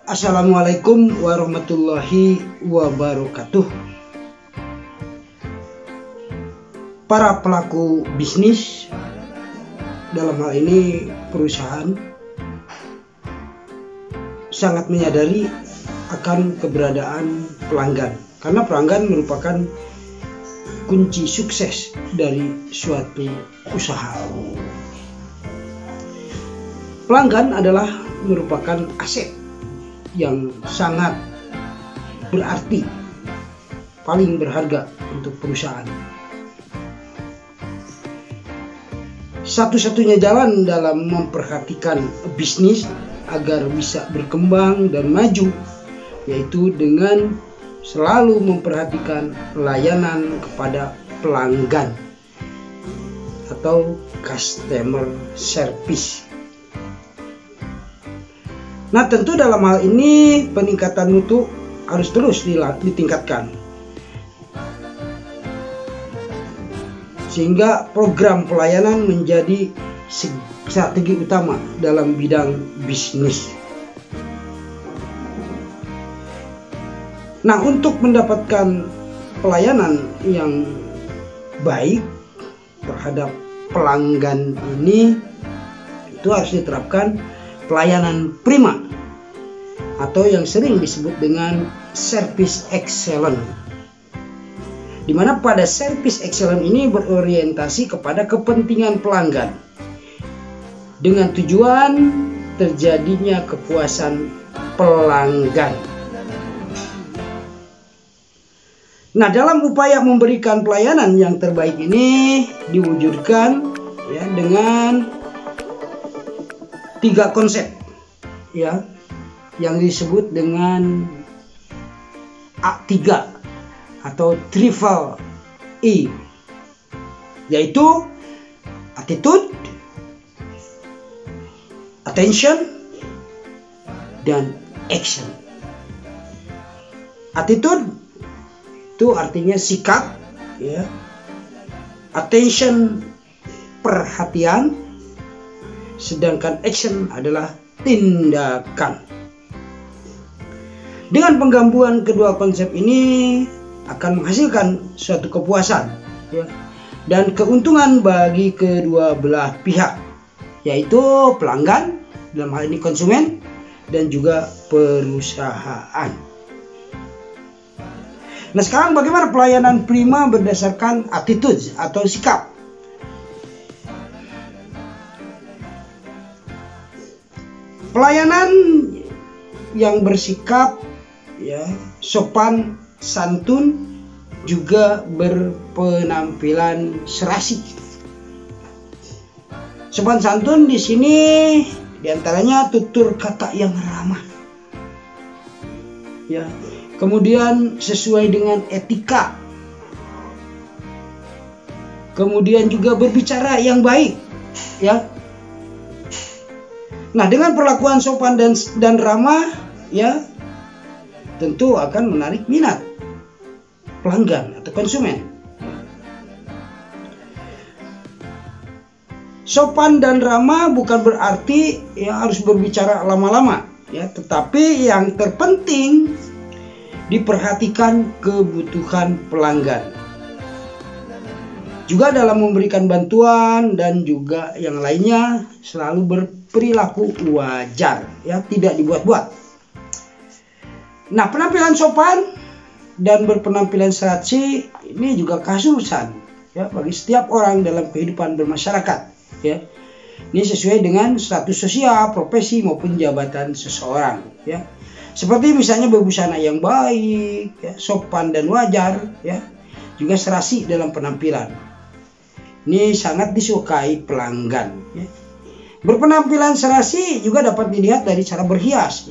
Assalamualaikum warahmatullahi wabarakatuh. Para pelaku bisnis, dalam hal ini perusahaan, sangat menyadari akan keberadaan pelanggan, karena pelanggan merupakan kunci sukses dari suatu usaha. Pelanggan adalah merupakan aset yang sangat berarti, paling berharga untuk perusahaan. Satu-satunya jalan dalam memperhatikan bisnis agar bisa berkembang dan maju, yaitu dengan selalu memperhatikan layanan kepada pelanggan atau customer service. Nah, tentu dalam hal ini peningkatan mutu harus terus ditingkatkan, sehingga program pelayanan menjadi strategi utama dalam bidang bisnis. Nah, untuk mendapatkan pelayanan yang baik terhadap pelanggan ini, itu harus diterapkan pelayanan prima atau yang sering disebut dengan service excellent, di mana pada service excellent ini berorientasi kepada kepentingan pelanggan dengan tujuan terjadinya kepuasan pelanggan. Nah, dalam upaya memberikan pelayanan yang terbaik ini diwujudkan dengan 3 konsep yang disebut dengan A3 atau triple E, yaitu attitude, attention, dan action. Attitude itu artinya sikap, attention perhatian, sedangkan action adalah tindakan. Dengan penggabungan kedua konsep ini akan menghasilkan suatu kepuasan dan keuntungan bagi kedua belah pihak, yaitu pelanggan, dalam hal ini konsumen, dan juga perusahaan. Nah, sekarang bagaimana pelayanan prima berdasarkan attitude atau sikap? Pelayanan yang bersikap sopan santun juga berpenampilan serasi. Sopan santun di sini diantaranya tutur kata yang ramah, kemudian sesuai dengan etika, kemudian juga berbicara yang baik, Nah, dengan perlakuan sopan dan ramah, tentu akan menarik minat pelanggan atau konsumen. Sopan dan ramah bukan berarti harus berbicara lama-lama, tetapi yang terpenting diperhatikan kebutuhan pelanggan. Juga dalam memberikan bantuan dan juga yang lainnya selalu berperilaku wajar, tidak dibuat-buat. Nah, penampilan sopan dan berpenampilan serasi ini juga khususan bagi setiap orang dalam kehidupan bermasyarakat. Ini sesuai dengan status sosial, profesi maupun jabatan seseorang. Seperti misalnya berbusana yang baik, sopan dan wajar, juga serasi dalam penampilan. Ini sangat disukai pelanggan. Berpenampilan serasi juga dapat dilihat dari cara berhias,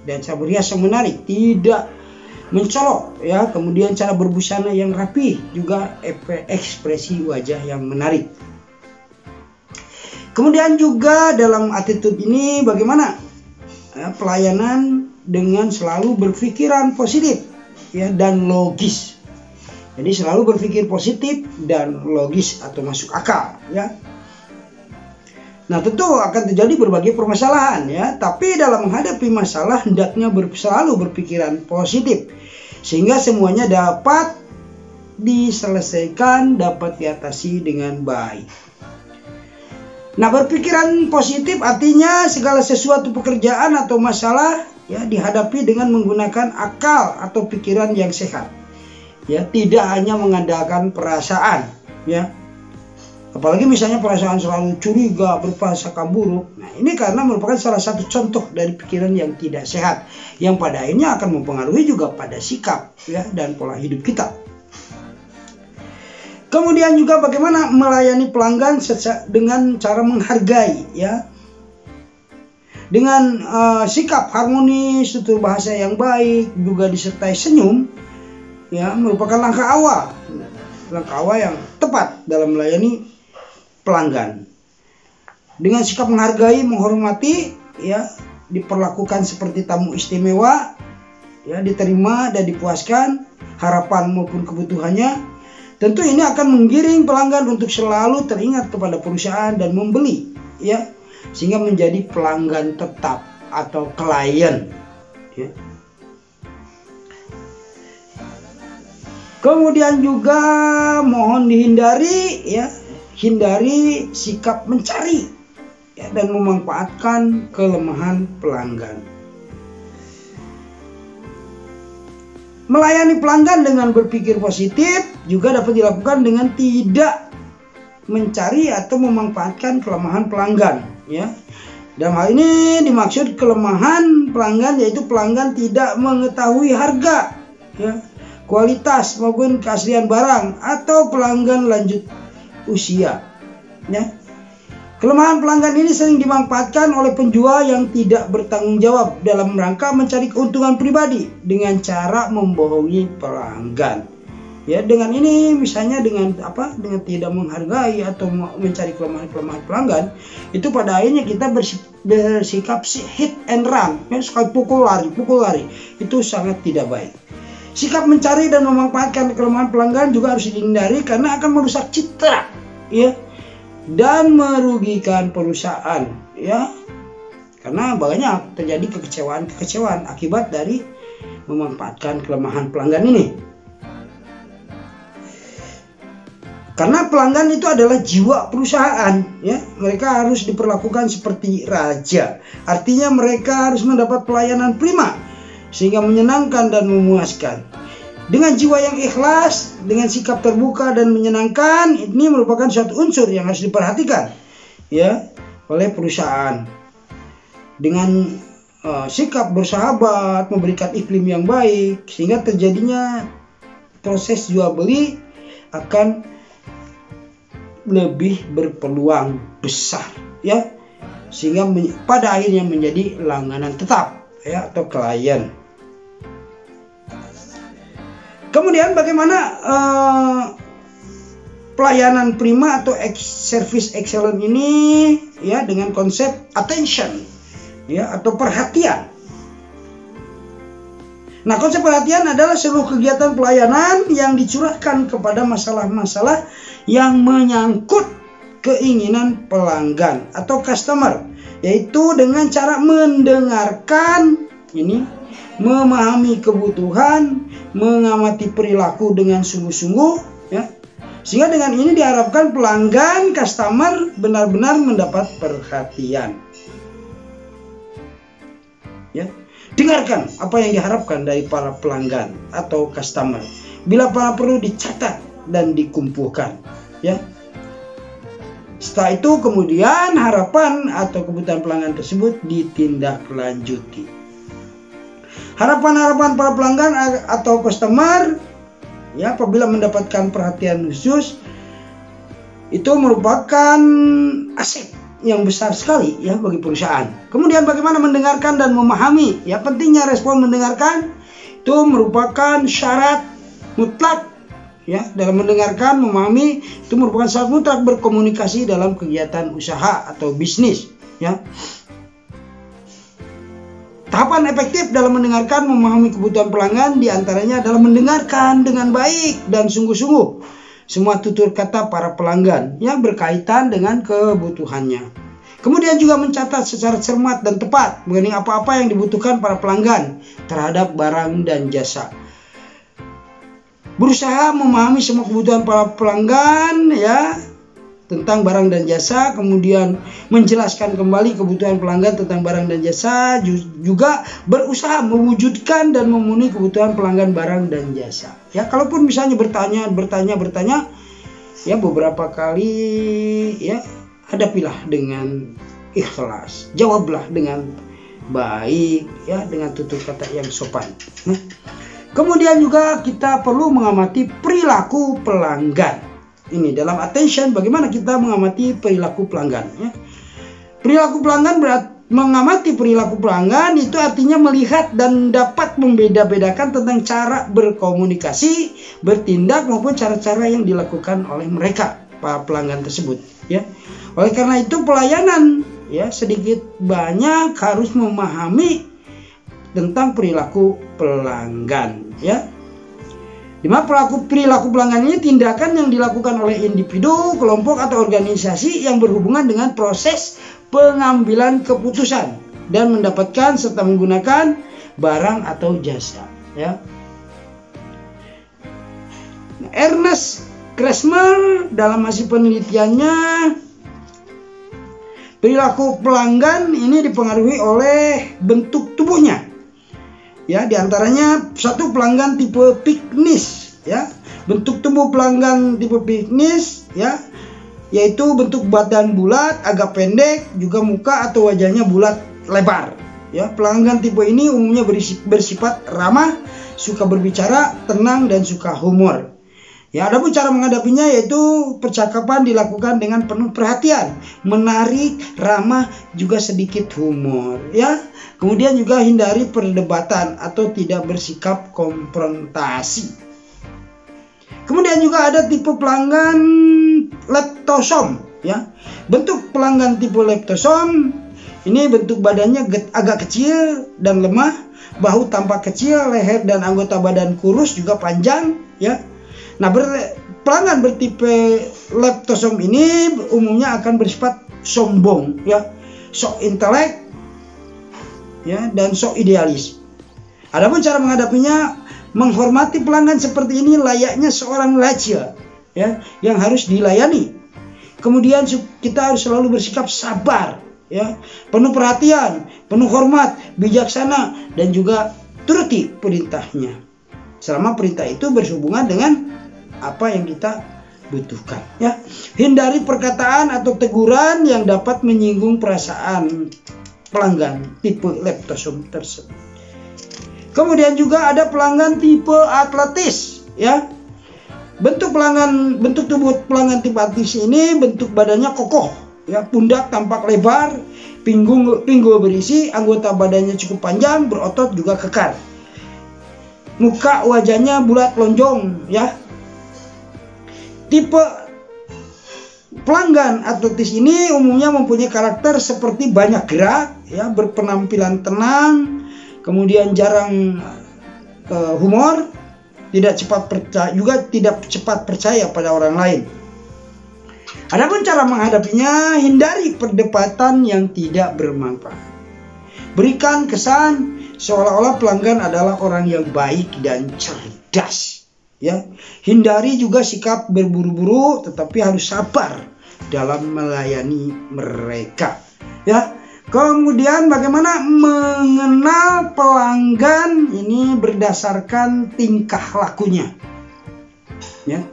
dan cara berhias yang menarik, tidak mencolok, kemudian cara berbusana yang rapi, juga ekspresi wajah yang menarik. Kemudian juga dalam attitude ini bagaimana pelayanan dengan selalu berpikiran positif dan logis. Jadi selalu berpikir positif dan logis atau masuk akal, Nah, tentu akan terjadi berbagai permasalahan ya, tapi dalam menghadapi masalah hendaknya selalu berpikiran positif sehingga semuanya dapat diselesaikan, dapat diatasi dengan baik. Nah, berpikiran positif artinya segala sesuatu pekerjaan atau masalah ya dihadapi dengan menggunakan akal atau pikiran yang sehat. Ya, tidak hanya mengandalkan perasaan ya. Apalagi misalnya perasaan selalu curiga, berprasangka buruk. Nah, ini karena merupakan salah satu contoh dari pikiran yang tidak sehat, yang pada akhirnya akan mempengaruhi juga pada sikap ya dan pola hidup kita. Kemudian juga bagaimana melayani pelanggan dengan cara menghargai ya. Dengan sikap harmonis, tutur bahasa yang baik, juga disertai senyum ya, merupakan langkah awal yang tepat dalam melayani pelanggan. Dengan sikap menghargai, menghormati ya, diperlakukan seperti tamu istimewa ya, diterima dan dipuaskan harapan maupun kebutuhannya. Tentu ini akan menggiring pelanggan untuk selalu teringat kepada perusahaan dan membeli ya, sehingga menjadi pelanggan tetap atau klien ya. Kemudian juga mohon dihindari ya, hindari sikap mencari ya, dan memanfaatkan kelemahan pelanggan. Melayani pelanggan dengan berpikir positif juga dapat dilakukan dengan tidak mencari atau memanfaatkan kelemahan pelanggan ya. Dalam hal ini dimaksud kelemahan pelanggan yaitu pelanggan tidak mengetahui harga ya, kualitas maupun keaslian barang, atau pelanggan lanjut usia ya. Kelemahan pelanggan ini sering dimanfaatkan oleh penjual yang tidak bertanggung jawab dalam rangka mencari keuntungan pribadi dengan cara membohongi pelanggan ya. Dengan ini misalnya dengan tidak menghargai atau mencari kelemahan pelanggan, itu pada akhirnya kita bersikap hit and run ya, sekali pukul lari, itu sangat tidak baik. Sikap mencari dan memanfaatkan kelemahan pelanggan juga harus dihindari karena akan merusak citra ya, dan merugikan perusahaan ya, karena banyak terjadi kekecewaan akibat dari memanfaatkan kelemahan pelanggan ini. Karena pelanggan itu adalah jiwa perusahaan ya, mereka harus diperlakukan seperti raja, artinya mereka harus mendapat pelayanan prima sehingga menyenangkan dan memuaskan. Dengan jiwa yang ikhlas, dengan sikap terbuka dan menyenangkan, ini merupakan suatu unsur yang harus diperhatikan ya oleh perusahaan. Dengan sikap bersahabat, memberikan iklim yang baik, sehingga terjadinya proses jual beli akan lebih berpeluang besar ya, sehingga pada akhirnya menjadi langganan tetap ya, atau klien. Kemudian bagaimana pelayanan prima atau service excellent ini ya, dengan konsep attention ya, atau perhatian. Nah, konsep perhatian adalah seluruh kegiatan pelayanan yang dicurahkan kepada masalah-masalah yang menyangkut keinginan pelanggan atau customer, yaitu dengan cara mendengarkan ini, memahami kebutuhan, mengamati perilaku dengan sungguh-sungguh ya. Sehingga dengan ini diharapkan pelanggan, customer benar-benar mendapat perhatian ya. Dengarkan apa yang diharapkan dari para pelanggan atau customer, bila perlu dicatat dan dikumpulkan ya. Setelah itu kemudian harapan atau kebutuhan pelanggan tersebut ditindaklanjuti. Harapan-harapan para pelanggan atau customer ya, apabila mendapatkan perhatian khusus, itu merupakan aset yang besar sekali ya bagi perusahaan. Kemudian bagaimana mendengarkan dan memahami ya, pentingnya respon mendengarkan itu merupakan syarat mutlak ya. Dalam mendengarkan, memahami itu merupakan syarat mutlak berkomunikasi dalam kegiatan usaha atau bisnis ya. Tahapan efektif dalam mendengarkan, memahami kebutuhan pelanggan diantaranya adalah mendengarkan dengan baik dan sungguh-sungguh semua tutur kata para pelanggan yang berkaitan dengan kebutuhannya. Kemudian juga mencatat secara cermat dan tepat mengenai apa-apa yang dibutuhkan para pelanggan terhadap barang dan jasa. Berusaha memahami semua kebutuhan para pelanggan ya tentang barang dan jasa, kemudian menjelaskan kembali kebutuhan pelanggan tentang barang dan jasa, juga berusaha mewujudkan dan memenuhi kebutuhan pelanggan barang dan jasa. Ya, kalaupun misalnya bertanya ya beberapa kali ya hadapilah dengan ikhlas, jawablah dengan baik ya dengan tutur kata yang sopan. Kemudian juga kita perlu mengamati perilaku pelanggan. Ini dalam attention bagaimana kita mengamati perilaku pelanggan ya. Perilaku pelanggan mengamati perilaku pelanggan itu artinya melihat dan dapat membeda-bedakan tentang cara berkomunikasi, bertindak maupun cara-cara yang dilakukan oleh mereka para pelanggan tersebut ya. Oleh karena itu pelayanan ya sedikit banyak harus memahami tentang perilaku pelanggan ya. Dimana perilaku pelanggan ini tindakan yang dilakukan oleh individu, kelompok atau organisasi yang berhubungan dengan proses pengambilan keputusan dan mendapatkan serta menggunakan barang atau jasa ya. Ernest Kramer dalam hasil penelitiannya, perilaku pelanggan ini dipengaruhi oleh bentuk tubuhnya. Ya, diantaranya satu pelanggan tipe piknis ya. Bentuk tubuh pelanggan tipe piknis ya, yaitu bentuk badan bulat, agak pendek, juga muka atau wajahnya bulat lebar. Ya, pelanggan tipe ini umumnya bersifat ramah, suka berbicara, tenang dan suka humor. Ya, adapun cara menghadapinya yaitu percakapan dilakukan dengan penuh perhatian, menarik, ramah, juga sedikit humor. Ya, kemudian juga hindari perdebatan atau tidak bersikap konfrontasi. Kemudian juga ada tipe pelanggan leptosom. Ya, bentuk pelanggan tipe leptosom ini bentuk badannya agak kecil dan lemah, bahu tampak kecil, leher dan anggota badan kurus juga panjang. Ya. Nah, pelanggan bertipe leptosom ini umumnya akan bersifat sombong, ya, sok intelek, ya, dan sok idealis. Adapun cara menghadapinya, menghormati pelanggan seperti ini layaknya seorang raja, ya, yang harus dilayani. Kemudian kita harus selalu bersikap sabar, ya, penuh perhatian, penuh hormat, bijaksana, dan juga turuti perintahnya. Selama perintah itu berhubungan dengan apa yang kita butuhkan ya. Hindari perkataan atau teguran yang dapat menyinggung perasaan pelanggan tipe leptosom tersebut. Kemudian juga ada pelanggan tipe atletis ya. Bentuk tubuh pelanggan tipe atletis ini bentuk badannya kokoh ya, pundak tampak lebar, pinggul berisi, anggota badannya cukup panjang, berotot juga kekar. Muka wajahnya bulat lonjong ya. Tipe pelanggan atletis ini umumnya mempunyai karakter seperti banyak gerak, ya, berpenampilan tenang, kemudian jarang humor, tidak cepat percaya pada orang lain. Adapun cara menghadapinya, hindari perdebatan yang tidak bermanfaat. Berikan kesan seolah-olah pelanggan adalah orang yang baik dan cerdas. Ya, hindari juga sikap berburu-buru, tetapi harus sabar dalam melayani mereka. Ya, kemudian bagaimana mengenal pelanggan ini berdasarkan tingkah lakunya. Ya,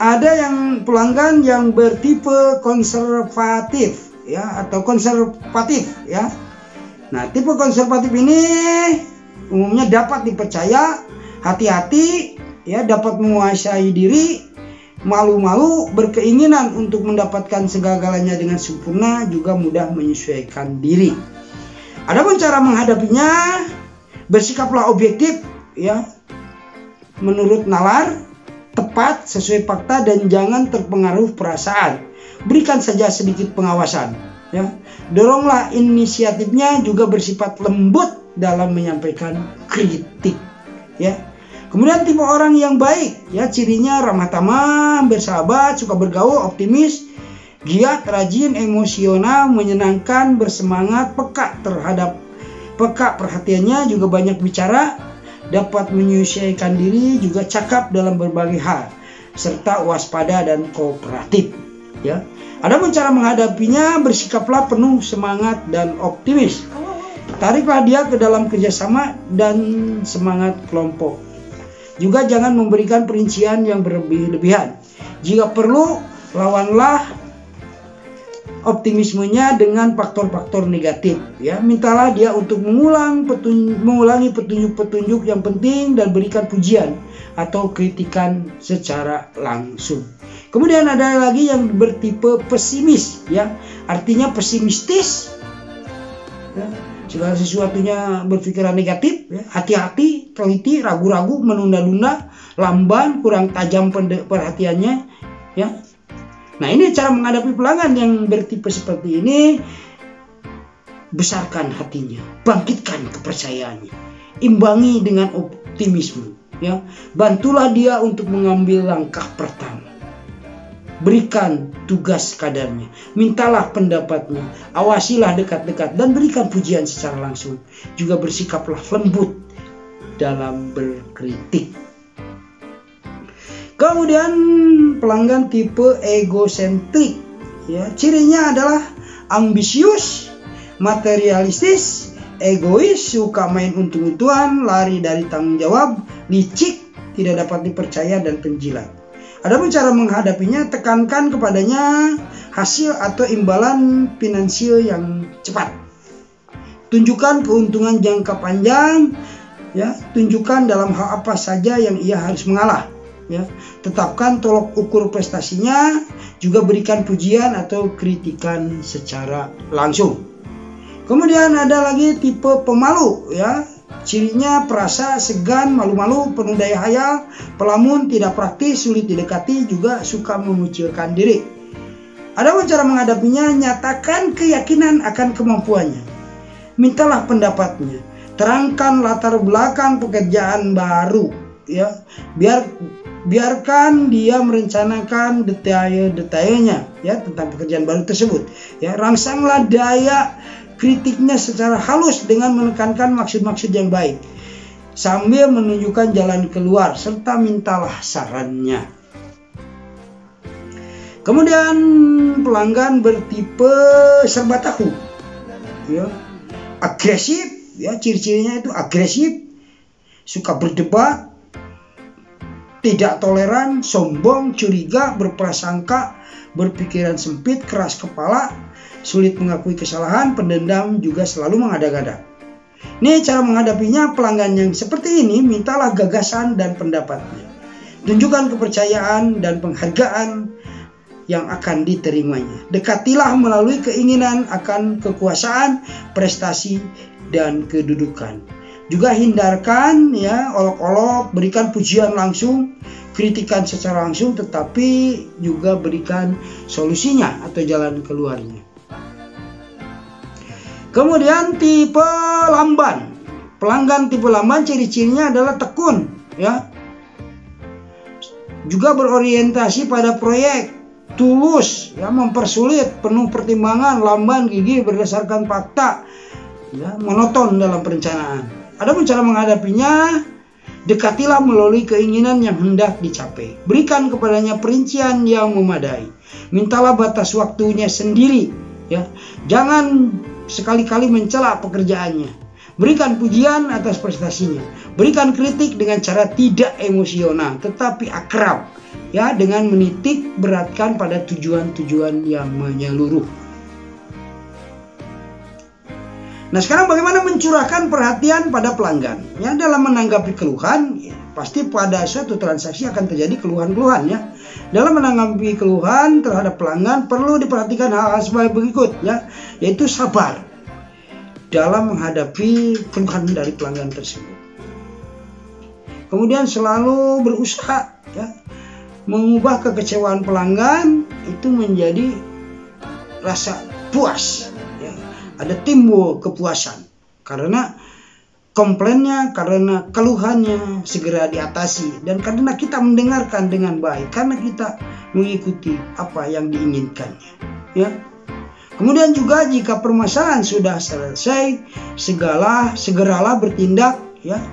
ada yang pelanggan yang bertipe konservatif, ya, atau konservatif, ya. Nah, tipe konservatif ini umumnya dapat dipercaya, hati-hati, ya, dapat menguasai diri, malu-malu, berkeinginan untuk mendapatkan segala-galanya dengan sempurna, juga mudah menyesuaikan diri. Adapun cara menghadapinya, bersikaplah objektif, ya, menurut nalar, tepat, sesuai fakta, dan jangan terpengaruh perasaan. Berikan saja sedikit pengawasan, ya. Doronglah inisiatifnya, juga bersifat lembut dalam menyampaikan kritik, ya. Kemudian tipe orang yang baik, ya, cirinya ramah tamah, bersahabat, suka bergaul, optimis, giat, rajin, emosional, menyenangkan, bersemangat, peka perhatiannya, juga banyak bicara, dapat menyesuaikan diri, juga cakap dalam berbagai hal, serta waspada dan kooperatif. Ya, adapun cara menghadapinya, bersikaplah penuh semangat dan optimis. Tariklah dia ke dalam kerjasama dan semangat kelompok. Juga jangan memberikan perincian yang berlebih-lebihan. Jika perlu, lawanlah optimismenya dengan faktor-faktor negatif. Ya, mintalah dia untuk mengulangi petunjuk-petunjuk yang penting dan berikan pujian atau kritikan secara langsung. Kemudian ada lagi yang bertipe pesimis, ya, artinya pesimistis. Ya, segala sesuatunya berpikiran negatif, ya, hati-hati, teliti, ragu-ragu, menunda-nunda, lamban, kurang tajam perhatiannya, ya. Nah, ini cara menghadapi pelanggan yang bertipe seperti ini. Besarkan hatinya, bangkitkan kepercayaannya, imbangi dengan optimisme, ya. Bantulah dia untuk mengambil langkah pertama. Berikan tugas kadarnya, mintalah pendapatnya, awasilah dekat-dekat dan berikan pujian secara langsung. Juga bersikaplah lembut dalam berkritik. Kemudian pelanggan tipe egosentrik, ya, cirinya adalah ambisius, materialistis, egois, suka main untung-untungan, lari dari tanggung jawab, licik, tidak dapat dipercaya dan penjilat. Adapun cara menghadapinya, tekankan kepadanya hasil atau imbalan finansial yang cepat. Tunjukkan keuntungan jangka panjang, ya. Tunjukkan dalam hal apa saja yang ia harus mengalah, ya. Tetapkan tolok ukur prestasinya, juga berikan pujian atau kritikan secara langsung. Kemudian ada lagi tipe pemalu, ya. Cirinya perasa, segan, malu-malu, penuh daya hayal, pelamun, tidak praktis, sulit didekati, juga suka mengucilkan diri. Adapun cara menghadapinya, nyatakan keyakinan akan kemampuannya. Mintalah pendapatnya. Terangkan latar belakang pekerjaan baru, ya. Biarkan dia merencanakan detail-detailnya, ya, tentang pekerjaan baru tersebut. Ya, rangsanglah daya kritiknya secara halus dengan menekankan maksud-maksud yang baik, sambil menunjukkan jalan keluar, serta mintalah sarannya. Kemudian pelanggan bertipe serba tahu, ya, agresif, ya, ciri-cirinya itu agresif, suka berdebat, tidak toleran, sombong, curiga, berprasangka, berpikiran sempit, keras kepala, sulit mengakui kesalahan, pendendam, juga selalu mengada-ngada. Ini cara menghadapinya. Pelanggan yang seperti ini, mintalah gagasan dan pendapatnya. Tunjukkan kepercayaan dan penghargaan yang akan diterimanya. Dekatilah melalui keinginan akan kekuasaan, prestasi, dan kedudukan. Juga hindarkan, ya, olok-olok, berikan pujian langsung, kritikan secara langsung, tetapi juga berikan solusinya atau jalan keluarnya. Kemudian tipe lamban. Pelanggan tipe lamban ciri-cirinya adalah tekun, ya. Juga berorientasi pada proyek, tulus, ya, mempersulit, penuh pertimbangan, lamban, gigih berdasarkan fakta, ya, monoton dalam perencanaan. Adapun cara menghadapinya, dekatilah melalui keinginan yang hendak dicapai. Berikan kepadanya perincian yang memadai. Mintalah batas waktunya sendiri, ya. Jangan sekali-kali mencela pekerjaannya. Berikan pujian atas prestasinya. Berikan kritik dengan cara tidak emosional tetapi akrab, ya, dengan menitik beratkan pada tujuan-tujuan yang menyeluruh. Nah, sekarang bagaimana mencurahkan perhatian pada pelanggan? Ya, dalam menanggapi keluhan, ya, pasti pada suatu transaksi akan terjadi keluhan-keluhan, ya. Dalam menanggapi keluhan terhadap pelanggan perlu diperhatikan hal-hal sebagai berikut, ya, yaitu sabar dalam menghadapi keluhan dari pelanggan tersebut. Kemudian selalu berusaha, ya, mengubah kekecewaan pelanggan itu menjadi rasa puas, ya. Ada timbul kepuasan karena komplainnya, karena keluhannya segera diatasi, dan karena kita mendengarkan dengan baik, karena kita mengikuti apa yang diinginkannya, ya. Kemudian juga jika permasalahan sudah selesai, segeralah bertindak, ya.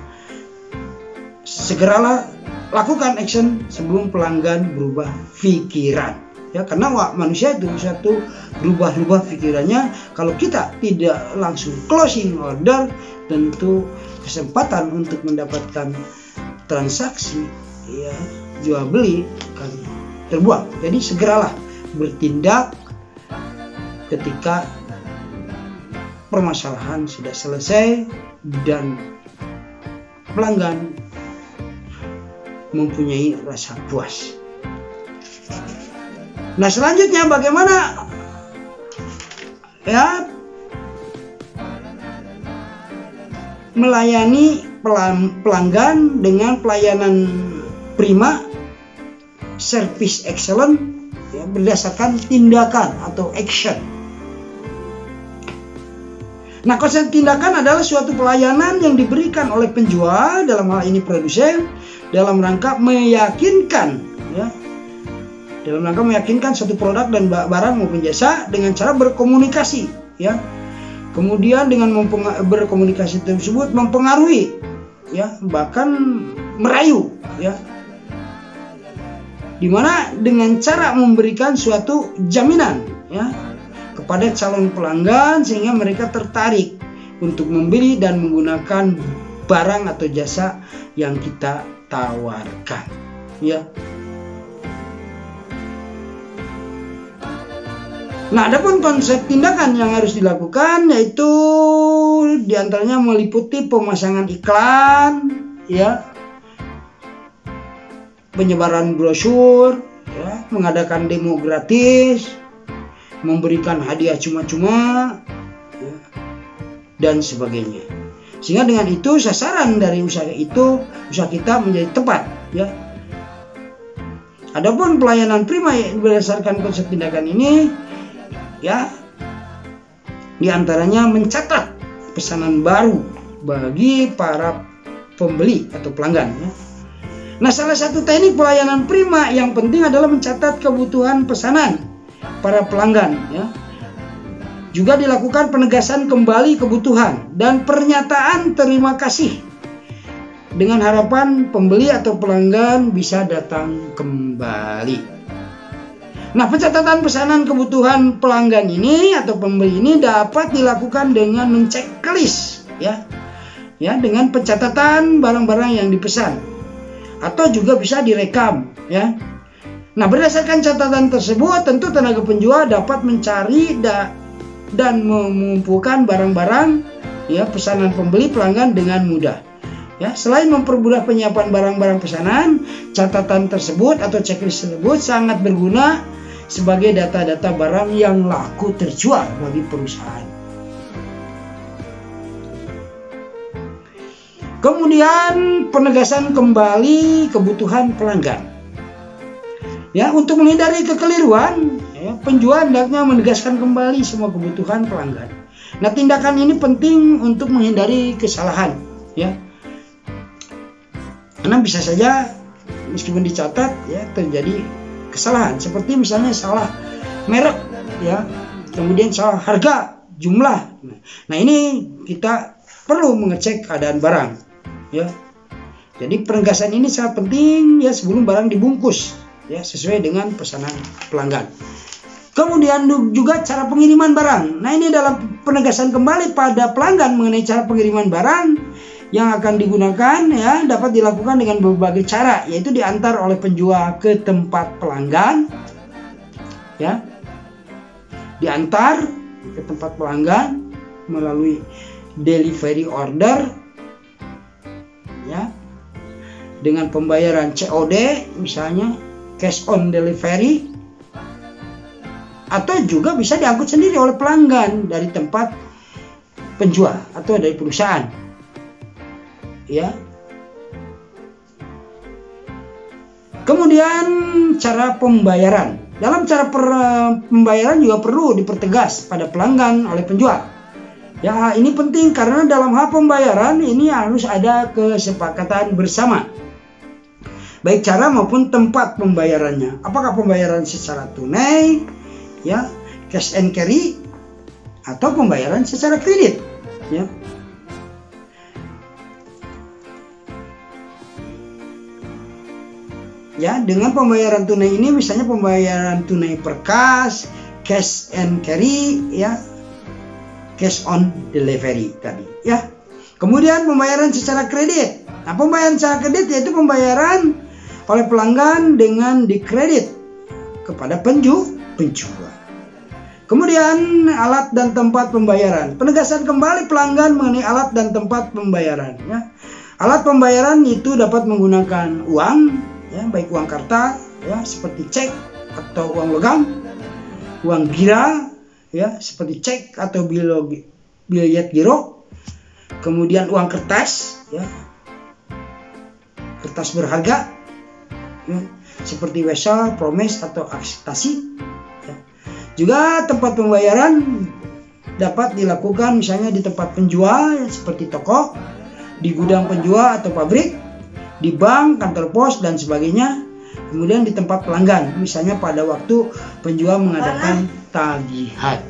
Segeralah lakukan action sebelum pelanggan berubah pikiran, ya, karena manusia itu satu berubah pikirannya. Kalau kita tidak langsung closing order, tentu kesempatan untuk mendapatkan transaksi, ya, jual beli akan terbuang. Jadi segeralah bertindak ketika permasalahan sudah selesai dan pelanggan mempunyai rasa puas. Nah, selanjutnya bagaimana, ya, melayani pelanggan dengan pelayanan prima, service excellent, ya, berdasarkan tindakan atau action. Nah, konsep tindakan adalah suatu pelayanan yang diberikan oleh penjual, dalam hal ini produsen, dalam rangka meyakinkan, ya, dalam rangka meyakinkan suatu produk dan barang maupun jasa dengan cara berkomunikasi, ya. Kemudian dengan berkomunikasi tersebut mempengaruhi, ya, bahkan merayu, ya, dimana dengan cara memberikan suatu jaminan, ya, kepada calon pelanggan sehingga mereka tertarik untuk membeli dan menggunakan barang atau jasa yang kita tawarkan, ya. Nah, adapun konsep tindakan yang harus dilakukan yaitu diantaranya meliputi pemasangan iklan, ya, penyebaran brosur, ya, mengadakan demo gratis, memberikan hadiah cuma-cuma, ya, dan sebagainya. Sehingga dengan itu sasaran dari usaha kita menjadi tepat, ya. Adapun pelayanan prima berdasarkan konsep tindakan ini, ya, diantaranya mencatat pesanan baru bagi para pembeli atau pelanggan, ya. Nah, salah satu teknik pelayanan prima yang penting adalah mencatat kebutuhan pesanan para pelanggan, ya. Juga dilakukan penegasan kembali kebutuhan dan pernyataan terima kasih dengan harapan pembeli atau pelanggan bisa datang kembali. Nah, pencatatan pesanan kebutuhan pelanggan ini atau pembeli ini dapat dilakukan dengan menceklis, ya, dengan pencatatan barang-barang yang dipesan, atau juga bisa direkam, ya. Nah, berdasarkan catatan tersebut, tentu tenaga penjual dapat mencari dan mengumpulkan barang-barang, ya, pesanan pembeli pelanggan dengan mudah, ya. Selain mempermudah penyiapan barang-barang pesanan, catatan tersebut atau checklist tersebut sangat berguna sebagai data-data barang yang laku terjual bagi perusahaan. Kemudian penegasan kembali kebutuhan pelanggan. Ya, untuk menghindari kekeliruan, ya, penjual hendaknya menegaskan kembali semua kebutuhan pelanggan. Nah, tindakan ini penting untuk menghindari kesalahan, ya. Karena bisa saja meskipun dicatat, ya, terjadi kesalahan, seperti misalnya salah merek, ya, kemudian salah harga, jumlah. Nah, ini kita perlu mengecek keadaan barang, ya. Jadi penegasan ini sangat penting, ya, sebelum barang dibungkus, ya, sesuai dengan pesanan pelanggan. Kemudian juga cara pengiriman barang. Nah, ini dalam penegasan kembali pada pelanggan mengenai cara pengiriman barang yang akan digunakan, ya, dapat dilakukan dengan berbagai cara, yaitu diantar oleh penjual ke tempat pelanggan, ya, diantar ke tempat pelanggan melalui delivery order, ya, dengan pembayaran COD misalnya, cash on delivery, atau juga bisa diangkut sendiri oleh pelanggan dari tempat penjual atau dari perusahaan, ya. Kemudian cara pembayaran. Dalam cara pembayaran juga perlu dipertegas pada pelanggan oleh penjual. Ya, ini penting karena dalam hal pembayaran ini harus ada kesepakatan bersama, baik cara maupun tempat pembayarannya. Apakah pembayaran secara tunai, ya, cash and carry, atau pembayaran secara kredit, ya. Ya, dengan pembayaran tunai ini misalnya pembayaran tunai per kas, cash and carry, ya, cash on delivery tadi, ya. Kemudian pembayaran secara kredit. Nah, pembayaran secara kredit yaitu pembayaran oleh pelanggan dengan dikredit kepada penjual. Kemudian alat dan tempat pembayaran. Penegasan kembali pelanggan mengenai alat dan tempat pembayaran, ya. Alat pembayaran itu dapat menggunakan uang, ya, baik uang kertas, ya, seperti cek atau uang logam, uang gira, ya, seperti cek atau bilet giro. Kemudian uang kertas, ya, kertas berharga, ya, seperti wesel, promes atau akseptasi, ya. Juga tempat pembayaran dapat dilakukan misalnya di tempat penjual, ya, seperti toko, di gudang penjual atau pabrik, di bank, kantor pos, dan sebagainya. Kemudian di tempat pelanggan, misalnya pada waktu penjual mengadakan tagihan.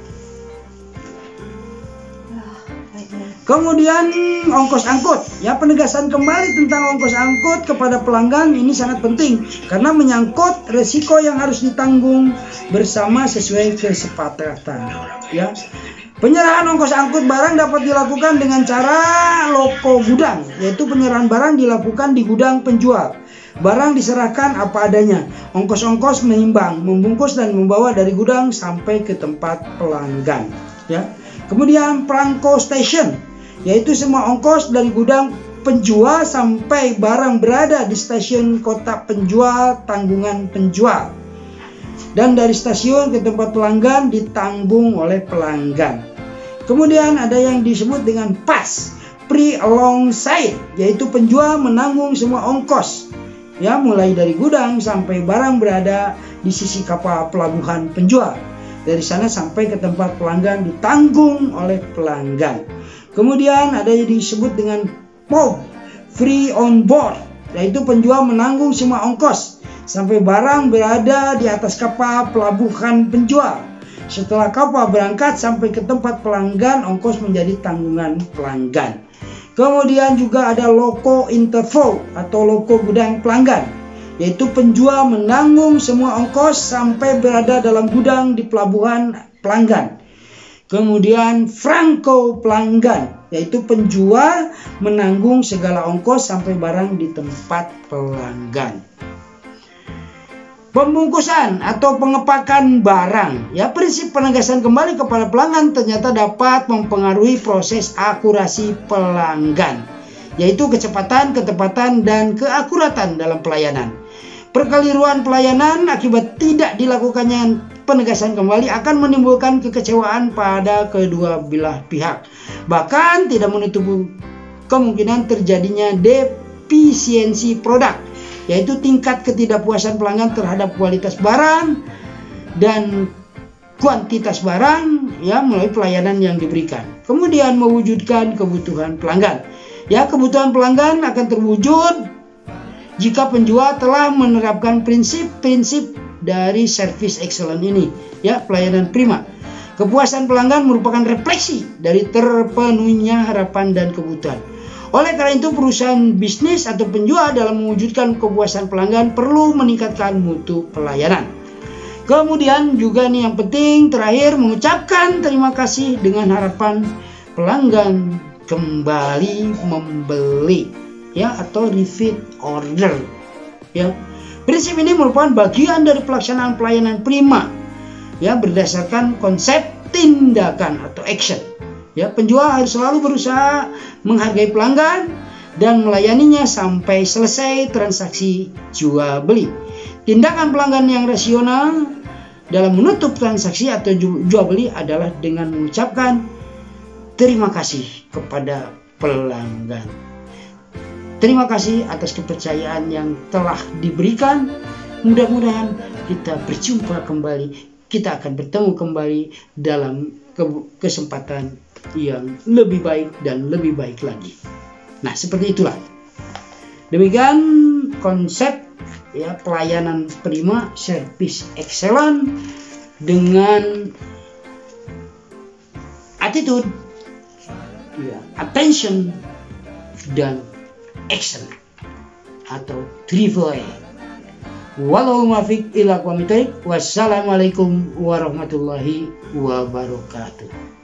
Kemudian ongkos angkut, ya, penegasan kembali tentang ongkos angkut kepada pelanggan ini sangat penting karena menyangkut resiko yang harus ditanggung bersama sesuai kesepakatan, ya. Penyerahan ongkos angkut barang dapat dilakukan dengan cara loko gudang, yaitu penyerahan barang dilakukan di gudang penjual. Barang diserahkan apa adanya, ongkos-ongkos menimbang, membungkus dan membawa dari gudang sampai ke tempat pelanggan, ya. Kemudian perangko station, yaitu semua ongkos dari gudang penjual sampai barang berada di stasiun kota penjual, tanggungan penjual. Dan dari stasiun ke tempat pelanggan ditanggung oleh pelanggan. Kemudian ada yang disebut dengan PAS, pre-alongside, yaitu penjual menanggung semua ongkos, ya, mulai dari gudang sampai barang berada di sisi kapal pelabuhan penjual. Dari sana sampai ke tempat pelanggan ditanggung oleh pelanggan. Kemudian ada yang disebut dengan POB, free on board, yaitu penjual menanggung semua ongkos sampai barang berada di atas kapal pelabuhan penjual. Setelah kapal berangkat sampai ke tempat pelanggan, ongkos menjadi tanggungan pelanggan. Kemudian juga ada loko interval atau loko gudang pelanggan, yaitu penjual menanggung semua ongkos sampai berada dalam gudang di pelabuhan pelanggan. Kemudian franko pelanggan, yaitu penjual menanggung segala ongkos sampai barang di tempat pelanggan. Pembungkusan atau pengepakan barang, ya, prinsip penegasan kembali kepada pelanggan ternyata dapat mempengaruhi proses akurasi pelanggan, yaitu kecepatan, ketepatan, dan keakuratan dalam pelayanan. Perkeliruan pelayanan akibat tidak dilakukannya penegasan kembali akan menimbulkan kekecewaan pada kedua belah pihak. Bahkan tidak menutup kemungkinan terjadinya defisiensi produk, yaitu tingkat ketidakpuasan pelanggan terhadap kualitas barang dan kuantitas barang, ya, melalui pelayanan yang diberikan. Kemudian mewujudkan kebutuhan pelanggan. Ya, kebutuhan pelanggan akan terwujud jika penjual telah menerapkan prinsip-prinsip dari service excellent ini, ya, pelayanan prima. Kepuasan pelanggan merupakan refleksi dari terpenuhinya harapan dan kebutuhan. Oleh karena itu, perusahaan bisnis atau penjual dalam mewujudkan kepuasan pelanggan perlu meningkatkan mutu pelayanan. Kemudian juga nih yang penting terakhir, mengucapkan terima kasih dengan harapan pelanggan kembali membeli, ya, atau repeat order, ya. Prinsip ini merupakan bagian dari pelaksanaan pelayanan prima, ya, berdasarkan konsep tindakan atau action. Ya, penjual harus selalu berusaha menghargai pelanggan dan melayaninya sampai selesai transaksi jual beli. Tindakan pelanggan yang rasional dalam menutup transaksi atau jual beli adalah dengan mengucapkan terima kasih kepada pelanggan. Terima kasih atas kepercayaan yang telah diberikan. Mudah-mudahan kita berjumpa kembali. Kita akan bertemu kembali dalam kesempatan yang lebih baik dan lebih baik lagi. Nah, seperti itulah. Demikian konsep ya pelayanan prima, service excellent dengan attitude, ya, attention dan action atau 3 Wallahu muwaffiq ila aqwamit thoriq. Wassalamualaikum warahmatullahi wabarakatuh.